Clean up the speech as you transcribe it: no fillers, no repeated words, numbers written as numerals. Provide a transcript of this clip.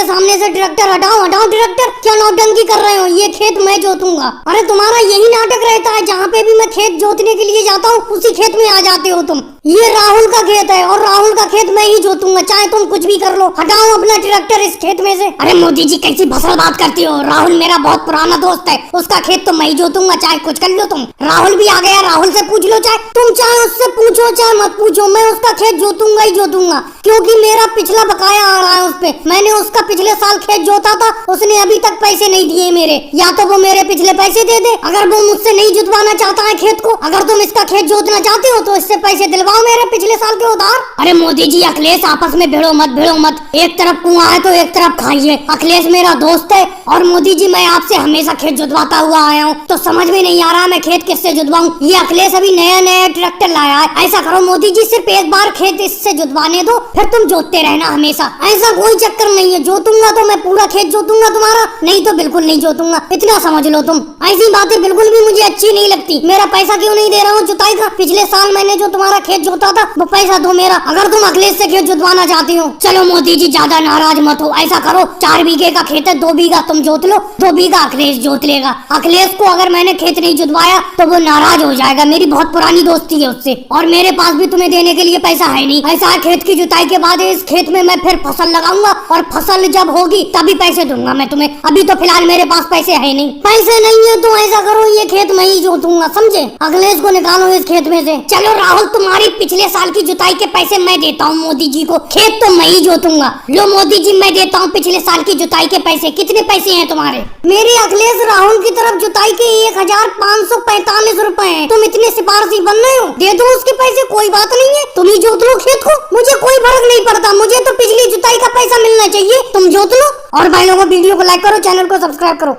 सामने से ट्रैक्टर हटाओ हटाओ। ट्रैक्टर क्या नौटंकी कर रहे हो, ये खेत मैं जोतूंगा। अरे तुम्हारा यही नाटक रहता है, जहाँ पे भी मैं खेत जोतने के लिए जाता हूँ उसी खेत में आ जाते हो तुम। ये राहुल का खेत है और राहुल का खेत मैं ही जोतूंगा, चाहे तुम कुछ भी कर लो। हटाओ अपना ट्रैक्टर इस खेत में से। अरे मोदी जी कैसी भसड़ बात करती हो, राहुल मेरा बहुत पुराना दोस्त है, उसका खेत तो मैं ही जोतूंगा, चाहे कुछ कर लो तुम। राहुल भी आ गया, राहुल से पूछ लो, चाहे तुम चाहे उससे पूछो चाहे मत पूछो, मैं उसका खेत जोतूंगा ही जोतूंगा, क्योंकि मेरा पिछला बकाया आ रहा है उस पे। मैंने उसका पिछले साल खेत जोता था, उसने अभी तक पैसे नहीं दिए मेरे, या तो वो मेरे पिछले पैसे दे दे। अगर वो मुझसे नहीं जुतवाना चाहता है खेत को, अगर तुम इसका खेत जोतना चाहते हो तो इससे पैसे दिलवाओ मेरे पिछले साल के उधार। अरे मोदी जी अखिलेश आपस में भिड़ो मत, एक तरफ कुआं है तो एक तरफ खाइए। अखिलेश मेरा दोस्त है और मोदी जी मैं आपसे हमेशा खेत जुतवाता हुआ आया हूँ, तो समझ में नहीं आ रहा मैं खेत किससे जुतवाऊं। ये अखिलेश अभी नया ट्रैक्टर लाया है। ऐसा करो मोदी जी, सिर्फ एक बार खेत इससे जुतवाने दो, फिर तुम जोतते रहना हमेशा। ऐसा कोई चक्कर नहीं है, जोतूंगा तो मैं पूरा खेत जोतूंगा तुम्हारा, नहीं तो बिल्कुल नहीं जोतूंगा, इतना समझ लो तुम। ऐसी बातें बिल्कुल भी मुझे अच्छी नहीं लगती। मेरा पैसा क्यों नहीं दे रहा हूँ जुताई का? पिछले साल मैंने जो तुम्हारा खेत जोता था वो पैसा दो मेरा, अगर तुम अखिलेश से खेत जुतवाना चाहती हो। चलो मोदी जी ज्यादा नाराज मत हो, ऐसा करो 4 बीघे का खेत है, 2 बीघा तुम जोत लो, 2 बीघा अखिलेश जोत लेगा। अखिलेश को अगर मैंने खेत नहीं जुतवाया तो वो नाराज हो जाएगा, मेरी बहुत पुरानी दोस्ती है उससे, और मेरे पास भी तुम्हें देने के लिए पैसा है नहीं। ऐसा है खेत की जुताई के बाद इस खेत में मैं फिर फसल लगाऊंगा और फसल जब होगी तभी पैसे दूंगा मैं तुम्हें, अभी तो फिलहाल मेरे पास पैसे है नहीं। पैसे नहीं है तो ऐसा करो ये खेत मैं ही जोतूंगा, समझे? अखिलेश को निकालो इस खेत में से। चलो राहुल तुम्हारी पिछले साल की जुताई के पैसे मैं देता हूँ मोदी जी को, खेत तो मैं ही जोतूंगा। लो मोदी जी मैं देता हूँ पिछले साल की जुताई के पैसे। कितने पैसे हैं तुम्हारे? मेरे अखिलेश राहुल की तरफ जुताई के 1545 रुपए हैं। तुम इतने सिफारशी बन रहे हो, दे दो उसके पैसे, कोई बात नहीं है, तुम ही जोत लो खेत को, मुझे कोई फर्क नहीं पड़ता, मुझे तो पिछली जुताई का पैसा मिलना चाहिए, तुम जोत लो। और भाई लोगों वीडियो को लाइक करो, चैनल को सब्सक्राइब करो।